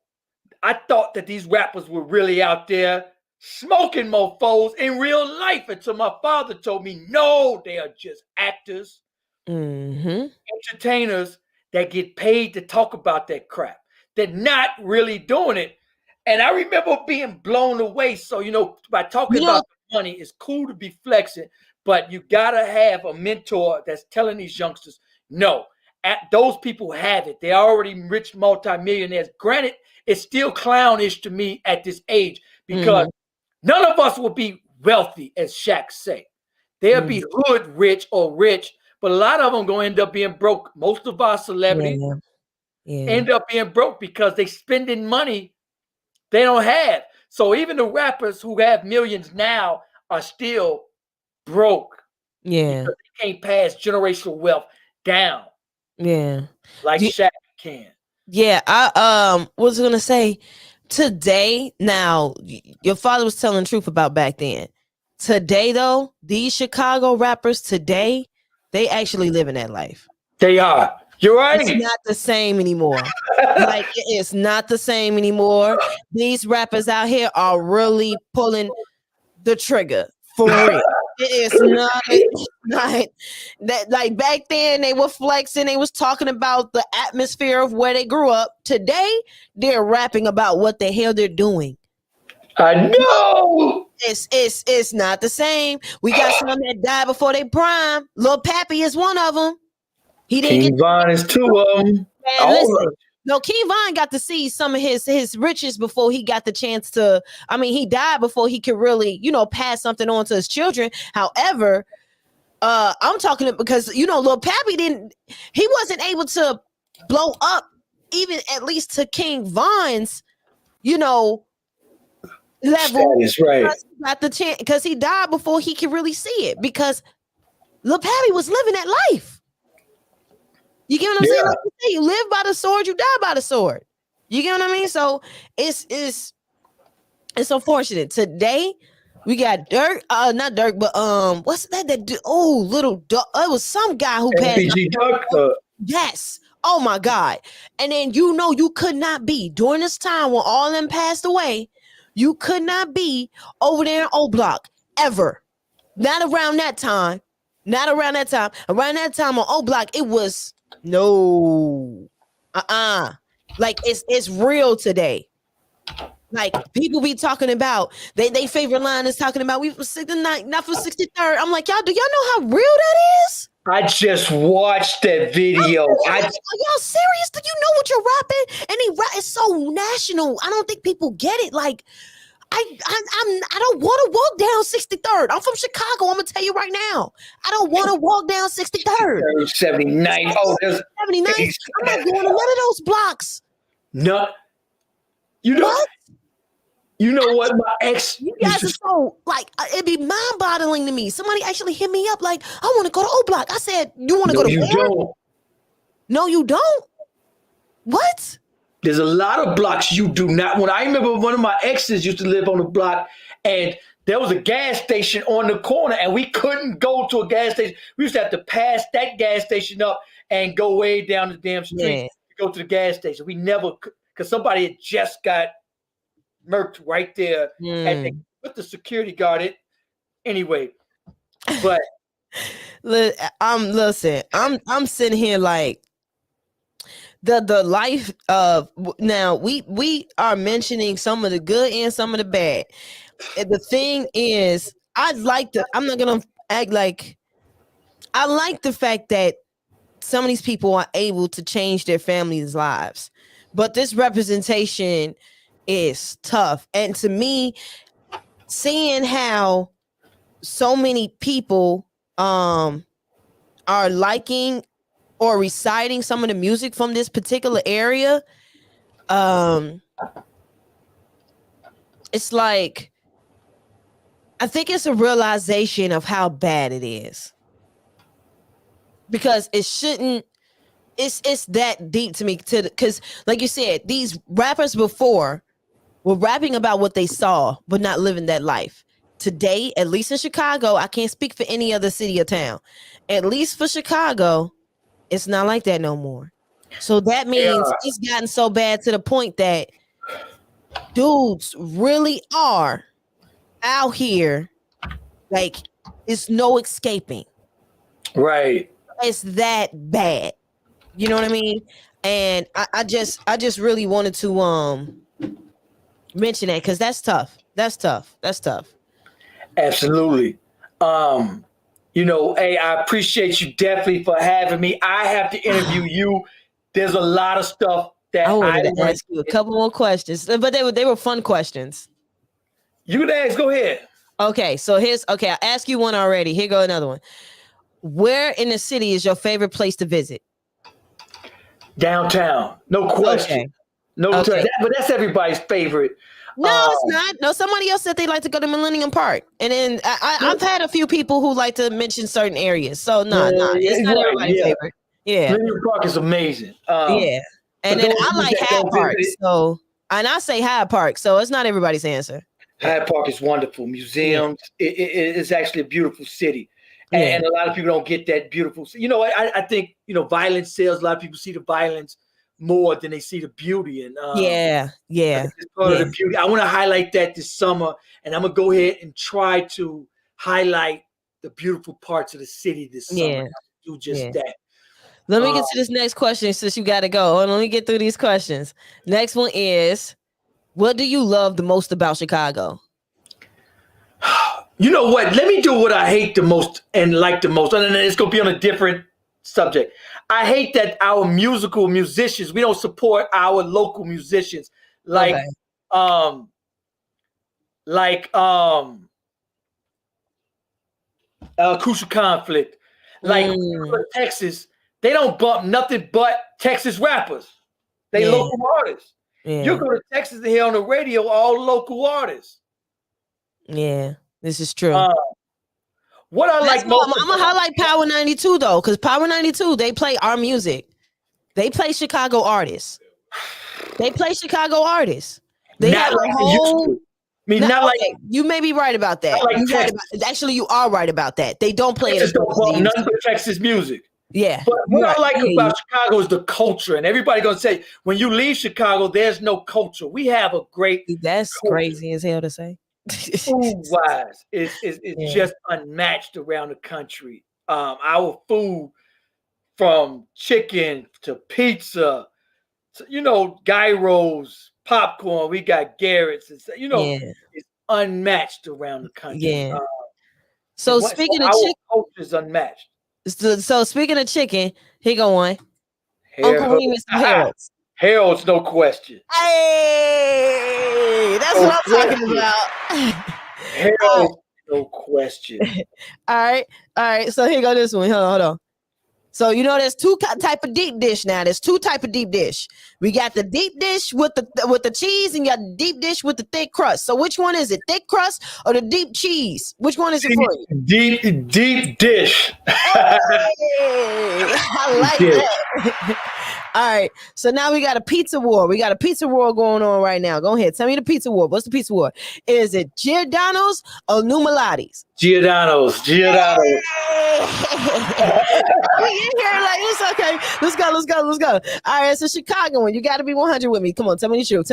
I thought that these rappers were really out there smoking mofos in real life until my father told me, no, they are just actors, entertainers that get paid to talk about that crap. They're not really doing it. And I remember being blown away. So, by talking about the money, it's cool to be flexing, but you got to have a mentor that's telling these youngsters, no, those people have it. They're already rich multimillionaires. Granted, it's still clownish to me at this age because none of us will be wealthy, as Shaq say. They'll be hood rich or rich, but a lot of them gonna end up being broke. Most of our celebrities end up being broke because they spending money they don't have. So even the rappers who have millions now are still broke. Yeah. Because they can't pass generational wealth down. Yeah. Like Shaq can. Yeah, I was gonna say today. Now, your father was telling the truth about back then. Today, though, these Chicago rappers today, they actually living that life. They are. You're right. It's not the same anymore. Like it's not the same anymore. These rappers out here are really pulling the trigger for real. It is not that like back then they were flexing, they was talking about the atmosphere of where they grew up. Today they're rapping about what the hell they're doing. I know. It's not the same. We got some that died before they prime. Lil Pappy is one of them. He didn't King Von is two of them. Man, listen. No, King Von got to see some of his riches before he got the chance to. I mean, he died before he could really, pass something on to his children. However, I'm talking because Lil Pappy he wasn't able to blow up even at least to King Von's, level. That is right. Got the chance because he died before he could really see it because Lil Pappy was living that life. You get what I'm saying? Like you say, you live by the sword, you die by the sword. You get what I mean? So it's unfortunate. Today we got Dirk, not Dirk, but what's that? Little Duck. It was some guy who passed. MPG Duck. Yes. Oh my God. And then you could not be during this time when all of them passed away. You could not be over there in O Block ever. Not around that time. Not around that time. Around that time on O Block, it was. No, like it's real today. Like people be talking about they favorite line is talking about we from 69th, not from 63rd. I'm like, do y'all know how real that is? I just watched that video. Are y'all serious? Do you know what you're rapping? And it's so national. I don't think people get it. Like I don't want to walk down 63rd. I'm from Chicago. I'm gonna tell you right now. I don't want to walk down 63rd. 79th. Oh, there's 79th. I'm not going to none of those blocks. No. You know what? My ex. You guys are so like it'd be mind-boggling to me. Somebody actually hit me up like, I want to go to O Block. I said, you want to go to where? Don't. No, you don't. What? There's a lot of blocks you do not. When I remember one of my exes used to live on the block, and there was a gas station on the corner, and we couldn't go to a gas station. We used to have to pass that gas station up and go way down the damn street to go to the gas station. We never, because somebody had just got murked right there, and they put the security guard in. Anyway, but listen, I'm sitting here like. The life of now we are mentioning some of the good and some of the bad. And the thing is, I'm not gonna act like I like the fact that some of these people are able to change their families' lives, but this representation is tough. And to me, seeing how so many people are liking or reciting some of the music from this particular area, it's like I think it's a realization of how bad it is, because it shouldn't. It's that deep to me, because like you said, these rappers before were rapping about what they saw but not living that life. Today, at least in Chicago, I can't speak for any other city or town, at least for Chicago, it's not like that no more. So that means it's gotten so bad to the point that dudes really are out here. Like, it's no escaping. Right. It's that bad. You know what I mean? And I just really wanted to mention that because that's tough. That's tough. That's tough. Absolutely. Hey, I appreciate you definitely for having me. I have to interview you. There's a lot of stuff that I wanted to ask you a couple more questions, but they were fun questions. You can ask. Go ahead. Okay, so I asked you one already. Here go another one. Where in the city is your favorite place to visit? Downtown, no question. Okay. No, Okay. but that's everybody's favorite. No, it's not. No, somebody else said they like to go to Millennium Park, and then I've had a few people who like to mention certain areas. So it's not right, everybody's favorite. Yeah, Millennium Park is amazing. yeah. And then I like Hyde Park. So, and I say Hyde Park. So it's not everybody's answer. Hyde Park is wonderful. Museums. Yeah. It's actually a beautiful city. Yeah. And a lot of people don't get that beautiful. You know, I think, violence sells. A lot of people see the violence more than they see the beauty. And yeah. It's part of the beauty. I want to highlight that this summer, and I'm going to go ahead and try to highlight the beautiful parts of the city this summer. Do just that. Let me get to this next question since you got to go. Let me get through these questions. Next one is, what do you love the most about Chicago? You know what? Let me do what I hate the most and like the most. And then it's going to be on a different subject. I hate that our musical musicians, we don't support our local musicians. Like Crucial Conflict. Like Texas, they don't bump nothing but Texas rappers. They local artists. You go to Texas and hear on the radio all local artists. Yeah, this is true. What I like most, I'm gonna highlight Power 92 though, because Power 92 they play our music. They play Chicago artists. They have a whole. You may be right about that. Actually, you are right about that. They don't play it. None but Texas music. Yeah. But what I like about Chicago is the culture, and everybody gonna say when you leave Chicago, there's no culture. We have a great. That's crazy as hell to say. Food-wise, it's just unmatched around the country. Our food, from chicken to pizza, to, gyros, popcorn. We got Garrett's. It's unmatched around the country. Yeah. So speaking of chicken, culture is unmatched. So speaking of chicken, here go one. Uncle Remus Harold's. Harold's, no question. Hey, that's what I'm talking about. Harold's, no question. All right. So here go this one. Hold on. So there's two type of deep dish now. There's two type of deep dish. We got the deep dish with the cheese, and you got the deep dish with the thick crust. So which one is it? Thick crust or the deep cheese? Which one is it for you? Deep dish. Hey, I like that. All right. So now we got a pizza war. We got a pizza war going on right now. Go ahead. Tell me the pizza war. What's the pizza war? Is it Giordano's or Numalati's? Giordano's. We in here like it's okay. Let's go. All right, it's a Chicagoan. You got to be 100 with me. Come on, tell me the truth.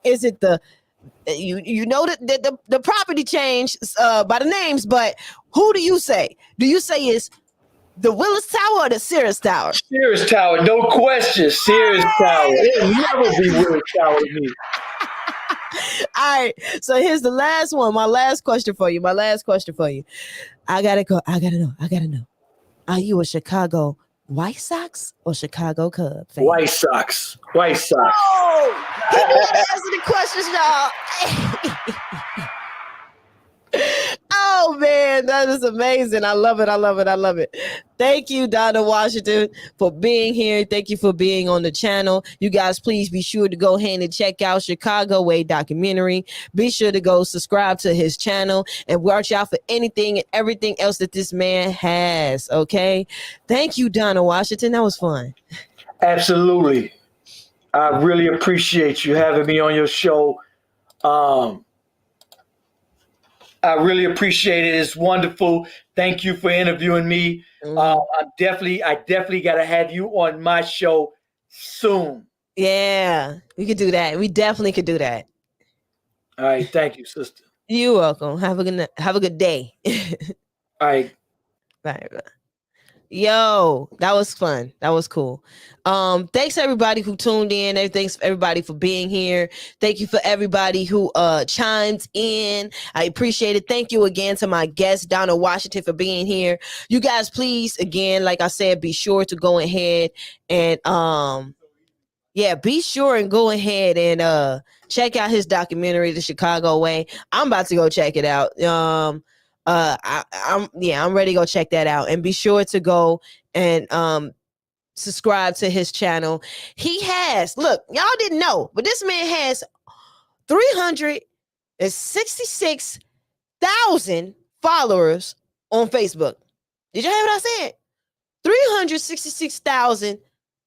Is it the the property change by the names, but who do you say? Do you say it's the Willis Tower or the Sears Tower? Sears Tower, no question. Sears Tower. It'll never be Willis Tower to me. All right, so here's the last one. My last question for you. I gotta know. Are you a Chicago White Sox or Chicago Cub fan? White Sox. Oh, he didn't answer the questions, y'all. Oh man, that is amazing. I love it. Thank you, Donna Washington, for being here. Thank you for being on the channel. You guys, please be sure to go ahead and check out Chicago Way documentary. Be sure to go subscribe to his channel and watch out for anything and everything else that this man has. Okay. Thank you, Donna Washington. That was fun. Absolutely. I really appreciate you having me on your show. I really appreciate it. It's wonderful. Thank you for interviewing me. I definitely got to have you on my show soon. Yeah, we could do that. We definitely could do that. All right. Thank you, sister. You're welcome. Have a good day. All right. Bye. Yo, that was fun. That was cool. Thanks everybody who tuned in. Thanks everybody for being here. Thank you for everybody who chimed in. I appreciate it. Thank you again to my guest, Donna Washington, for being here. You guys, please, again, like I said, be sure to go ahead and Yeah, be sure and go ahead and check out his documentary, The Chicago Way. I'm about to go check it out. I'm ready to go check that out. And be sure to go and subscribe to his channel. He has, look, y'all didn't know, but this man has 366,000 followers on Facebook. Did you hear what I said? 366,000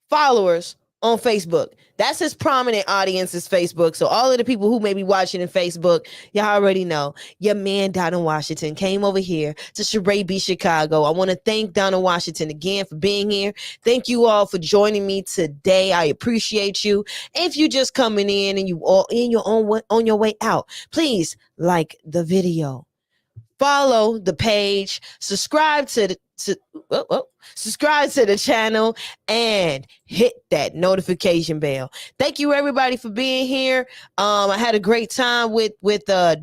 followers on Facebook. That's his prominent audience's Facebook. So all of the people who may be watching in Facebook, y'all already know. Your man Donald Washington came over here to Chicago. I want to thank Donald Washington again for being here. Thank you all for joining me today. I appreciate you. If you're just coming in and you all in your own on your way out, please like the video. Follow the page, subscribe to the subscribe to the channel, and hit that notification bell. Thank you everybody for being here. I had a great time with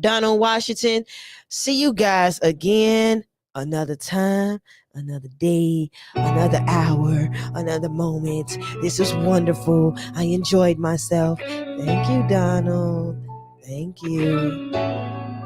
Donald Washington. See you guys again another time, another day, another hour, another moment. This is wonderful. I enjoyed myself. Thank you, Donald. Thank you.